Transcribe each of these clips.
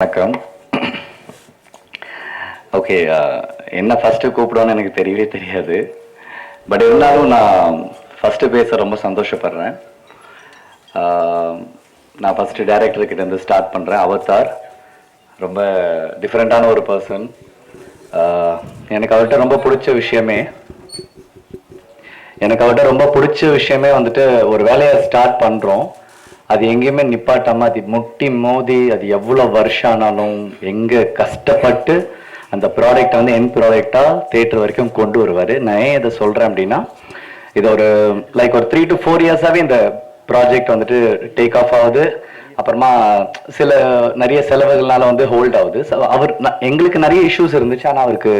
வணக்கம். ஓகே, என்ன ஃபஸ்ட்டு கூப்பிடுவோன்னு எனக்கு தெரியவே தெரியாது. பட் இருந்தாலும் நான் ஃபஸ்ட்டு பேச ரொம்ப சந்தோஷப்படுறேன். நான் ஃபஸ்ட்டு டைரக்டர்கிட்ட இருந்து ஸ்டார்ட் பண்ணுறேன். அவதார் ரொம்ப டிஃப்ரெண்ட்டான ஒரு பர்சன். எனக்கு அவர்கிட்ட ரொம்ப பிடிச்ச விஷயமே வந்துட்டு ஒரு வேலையை ஸ்டார்ட் பண்ணுறோம், அது எங்கேயுமே நிப்பாட்டாமல் அது முட்டி மோதி அது எவ்வளோ வருஷம் ஆனாலும் எங்கே கஷ்டப்பட்டு அந்த ப்ராடக்டை வந்து என் ப்ராடக்டாக தேட்டர் வரைக்கும் கொண்டு வருவார். நான் ஏன் இதை சொல்கிறேன் அப்படின்னா, இது ஒரு ஒரு 3 to 4 இயர்ஸாகவே இந்த ப்ராஜெக்ட் வந்துட்டு டேக் ஆஃப் ஆகுது. அப்புறமா நிறைய செலவுகள்னால வந்து ஹோல்ட் ஆகுது. ஸோ எங்களுக்கு நிறைய இஷ்யூஸ் இருந்துச்சு, ஆனால் அவருக்கு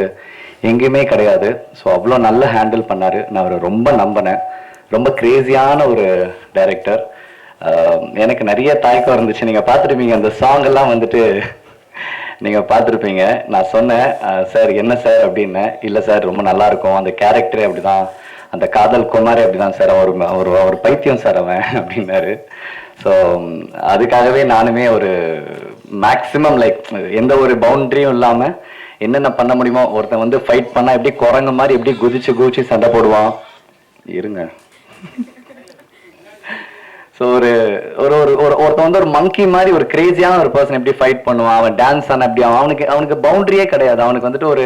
எங்கேயுமே கிடையாது. ஸோ அவ்வளோ நல்லா ஹேண்டில் பண்ணார். நான் அவரை ரொம்ப நம்பினேன். ரொம்ப கிரேசியான ஒரு டைரக்டர். எனக்கு நிறைய தயக்கம் இருந்துச்சு. நீங்கள் பார்த்துருப்பீங்க அந்த சாங் எல்லாம் வந்துட்டு நீங்கள் பார்த்துருப்பீங்க. நான் சொன்னேன், சார் என்ன சார் அப்படின்னேன். இல்லை சார் ரொம்ப நல்லா இருக்கும், அந்த கேரக்டரே அப்படிதான், அந்த காதல் குமாரே அப்படிதான் சார், அவர் பைத்தியம் சார் அவன் அப்படின்னாரு. ஸோ அதுக்காகவே நானுமே ஒரு மேக்ஸிமம் எந்த ஒரு பவுண்டரியும் இல்லாமல் என்னென்ன பண்ண முடியுமோ, ஒருத்தன் வந்து ஃபைட் பண்ணால் எப்படி குரங்கு மாதிரி எப்படி குதிச்சு சண்டை போடுவான். இருங்க. ஸோ ஒருத்தன் வந்து ஒரு மங்கி மாதிரி ஒரு கிரேசியான ஒரு பர்சன் எப்படி ஃபைட் பண்ணுவான், அவன் டான்ஸ் ஆன எப்படி அவனுக்கு பவுண்டரியே கிடையாது. அவனுக்கு வந்துட்டு ஒரு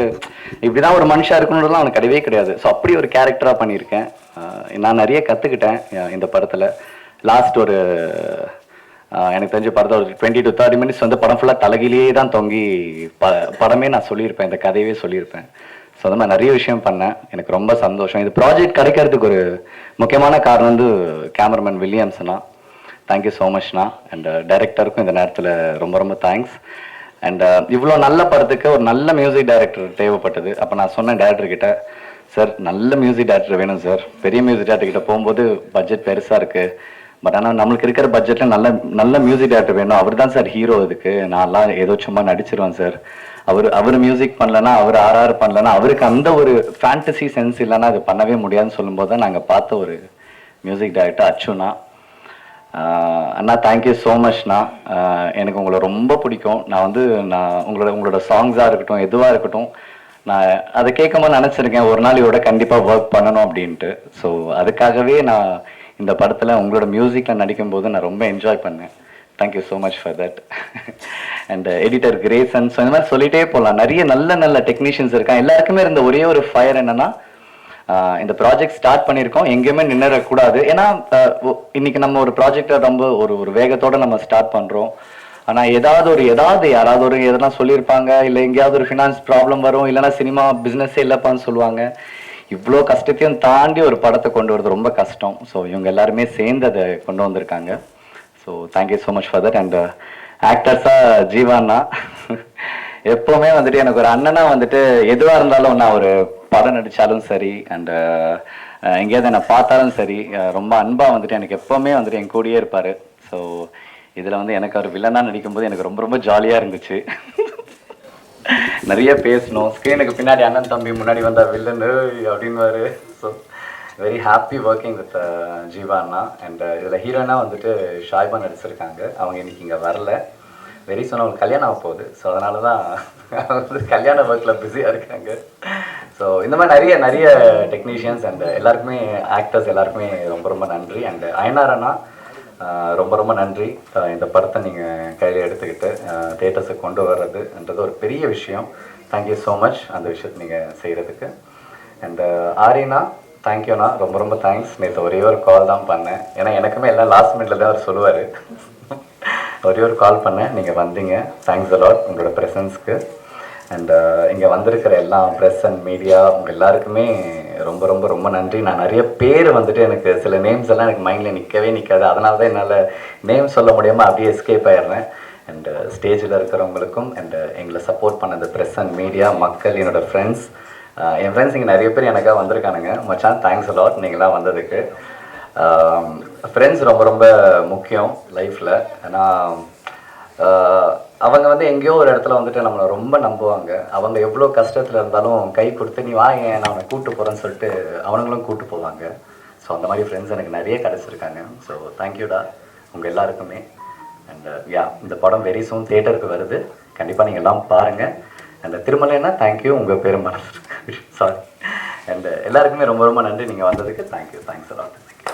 இப்படிதான் ஒரு மனுஷா இருக்கணும்லாம் அவனுக்கு கிடையவே கிடையாது. ஸோ அப்படி ஒரு கேரக்டராக பண்ணியிருக்கேன். நான் நிறைய கற்றுக்கிட்டேன் இந்த படத்தில். லாஸ்ட் ஒரு எனக்கு தெரிஞ்ச படத்தை ஒரு 20 to 30 minutes வந்து படம் ஃபுல்லாக தலைகிலேயே தான் தொங்கி படமே நான் சொல்லியிருப்பேன், இந்த கதையவே சொல்லியிருப்பேன். ஸோ அந்த மாதிரி நிறைய விஷயம் பண்ணேன். எனக்கு ரொம்ப சந்தோஷம். இது ப்ராஜெக்ட் கிடைக்கிறதுக்கு ஒரு முக்கியமான காரணம் வந்து கேமராமேன் வில்லியம்ஸ்னா. தேங்க்யூ ஸோ மச்ண்ணா. அண்ட் டைரக்டருக்கும் இந்த நேரத்தில் ரொம்ப ரொம்ப தேங்க்ஸ். அண்ட் இவ்வளோ நல்ல படத்துக்கு ஒரு நல்ல மியூசிக் டைரக்டர் தேவைப்பட்டது. அப்போ நான் சொன்னேன் டைரக்டர்கிட்ட, சார் நல்ல மியூசிக் டைரக்டர் வேணும் சார். பெரிய மியூசிக் டைரக்டர்கிட்ட போகும்போது பட்ஜெட் பெருசாக இருக்குது, பட் ஆனால் நம்மளுக்கு இருக்கிற பட்ஜெட்டில் நல்ல மியூசிக் டைரக்டர் வேணும். அவர் தான் சார் ஹீரோ. இதுக்கு நான்லாம் ஏதோ சும்மா நடிச்சிருவேன் சார். அவர் மியூசிக் பண்ணலன்னா, அவர் ஆர்ஆர் பண்ணலன்னா, அவருக்கு அந்த ஒரு ஃபேண்டசி சென்ஸ் இல்லைன்னா அது பண்ணவே முடியாதுன்னு சொல்லும்போது தான் நாங்கள் பார்த்த ஒரு மியூசிக் டைரக்டர் அச்சுண்ணா. அண்ணா தேங்க்யூ ஸோ மச்ண்ணா. எனக்கு உங்களை ரொம்ப பிடிக்கும். நான் உங்களோட சாங்ஸாக இருக்கட்டும், எதுவாக இருக்கட்டும், நான் அதை கேட்கும்போது நினச்சிருக்கேன் ஒரு நாள் இதோட கண்டிப்பாக ஒர்க் பண்ணணும் அப்படின்ட்டு. ஸோ அதுக்காகவே நான் இந்த படத்தில் உங்களோட மியூசிக்கில் நடிக்கும்போது நான் ரொம்ப என்ஜாய் பண்ணேன். Thank you so much for that. And editor Grayson. So இந்த மாதிரி சொல்லிட்டே போகலாம். நிறைய நல்ல டெக்னீஷியன்ஸ் இருக்காங்க. எல்லாருக்குமே இருந்த ஒரே ஒரு ஃபயர் என்னன்னா, இந்த ப்ராஜெக்ட் ஸ்டார்ட் பண்ணியிருக்கோம், எங்கேயுமே நின்றுடக்கூடாது. ஏன்னா இன்னைக்கு நம்ம ஒரு ப்ராஜெக்டை ரொம்ப ஒரு வேகத்தோட நம்ம ஸ்டார்ட் பண்ணுறோம். ஆனால் யாராவது எதனா சொல்லியிருப்பாங்க, இல்லை எங்கேயாவது ஒரு ஃபினான்ஸ் ப்ராப்ளம் வரும், இல்லைனா சினிமா பிஸ்னஸே இல்லைப்பான்னு சொல்லுவாங்க. இவ்வளோ கஷ்டத்தையும் தாண்டி ஒரு படத்தை கொண்டு வரது ரொம்ப கஷ்டம். ஸோ இவங்க எல்லாருமே சேர்ந்து அதை கொண்டு வந்திருக்காங்க. So thank you so much for that. And ஆக்டர்ஸாக ஜீவாண்ணா எப்போவுமே வந்துட்டு எனக்கு ஒரு அண்ணனா வந்துட்டு எதுவாக இருந்தாலும், நான் ஒரு படம் நடித்தாலும் சரி, அண்டு எங்கேயாவது என்னை பார்த்தாலும் சரி, ரொம்ப அன்பாக வந்துட்டு எனக்கு எப்போவுமே வந்துட்டு என் கூடயே இருப்பார். ஸோ இதில் வந்து எனக்கு அவர் வில்லனாக நடிக்கும்போது எனக்கு ரொம்ப ரொம்ப ஜாலியாக இருந்துச்சு. நிறைய பேசணும். ஸ்க்ரீனுக்கு பின்னாடி அண்ணன் தம்பி முன்னாடி வந்தால் வில்லனு அப்படின்வாரு. So very happy working with Jeeva அண்ணா. அண்ட் இதில் ஹீரோயினாக வந்துட்டு ஷாய்பா நடிச்சிருக்காங்க. அவங்க இன்னைக்கு இங்கே வரல. வெரி சொன்ன அவங்களுக்கு கல்யாணம் ஆக போகுது. ஸோ அதனால தான் வந்து கல்யாண ஒர்க்கில் பிஸியாக இருக்காங்க. ஸோ இந்த மாதிரி நிறைய டெக்னீஷியன்ஸ் அண்ட் எல்லாருக்குமே, ஆக்டர்ஸ் எல்லாருக்குமே ரொம்ப ரொம்ப நன்றி. அண்ட் அயனார் அண்ணா ரொம்ப ரொம்ப நன்றி. இந்த படத்தை நீங்கள் கையில் எடுத்துக்கிட்டு தேட்டர்ஸை கொண்டு வர்றதுன்றது ஒரு பெரிய விஷயம். தேங்க்யூ ஸோ மச் அந்த விஷயத்தை நீங்கள் செய்கிறதுக்கு. அண்டு ஆரினா தேங்க்யூண்ணா, ரொம்ப ரொம்ப தேங்க்ஸ். நேற்று ஒரே ஒரு கால் தான் பண்ணேன். ஏன்னா எனக்குமே எல்லாம் லாஸ்ட் மினிட்ல தான் அவர் சொல்லுவார். ஒரே ஒரு கால் பண்ணேன், நீங்கள் வந்தீங்க. தேங்க்ஸ் அலாட் உங்களோட ப்ரெசன்ஸ்க்கு. அண்டு இங்கே வந்திருக்கிற எல்லா ப்ரெஸ் அண்ட் மீடியா உங்கள் எல்லாருக்குமே ரொம்ப ரொம்ப ரொம்ப நன்றி. நான் நிறைய பேர் வந்துட்டு எனக்கு சில நேம்ஸ் எல்லாம் எனக்கு மைண்டில் நிற்காது. அதனால தான் என்னால் நேம் சொல்ல முடியாமல் அப்படியே எஸ்கேப் ஆயிடுறேன். அண்டு ஸ்டேஜில் இருக்கிறவங்களுக்கும் அண்டு எங்களை சப்போர்ட் பண்ண இந்த ப்ரெஸ் அண்ட் மீடியா மக்கள், என்னோடய ஃப்ரெண்ட்ஸ், என் ஃப்ரெண்ட்ஸ் இங்கே நிறைய பேர் எனக்காக வந்திருக்கானுங்க. மச்சான் தேங்க்ஸ் அலாட் நீங்களாம் வந்ததுக்கு. ஃப்ரெண்ட்ஸ் ரொம்ப ரொம்ப முக்கியம் லைஃப்பில். ஏன்னா அவங்க வந்து எங்கேயோ ஒரு இடத்துல வந்துட்டு நம்மளை ரொம்ப நம்புவாங்க. அவங்க எவ்வளோ கஷ்டத்தில் இருந்தாலும் கை கொடுத்து நீ வாங்க நான் அவனை கூப்பிட்டு போகிறேன்னு சொல்லிட்டு அவனுங்களும் கூப்பிட்டு போவாங்க. ஸோ அந்த மாதிரி ஃப்ரெண்ட்ஸ் எனக்கு நிறைய கிடச்சிருக்காங்க. ஸோ தேங்க்யூடா உங்கள் எல்லாருக்குமே. அண்ட் இந்த படம் வெரி சூன் தேட்டருக்கு வருது. கண்டிப்பாக நீங்கள் எல்லாம் பாருங்கள். அண்ட் திருமலைன்னா தேங்க்யூ, உங்கள் பேர் மறந்து சாரி. அண்ட் எல்லாருக்குமே ரொம்ப ரொம்ப நன்றி நீங்கள் வந்ததுக்கு. Thank you, thanks a lot.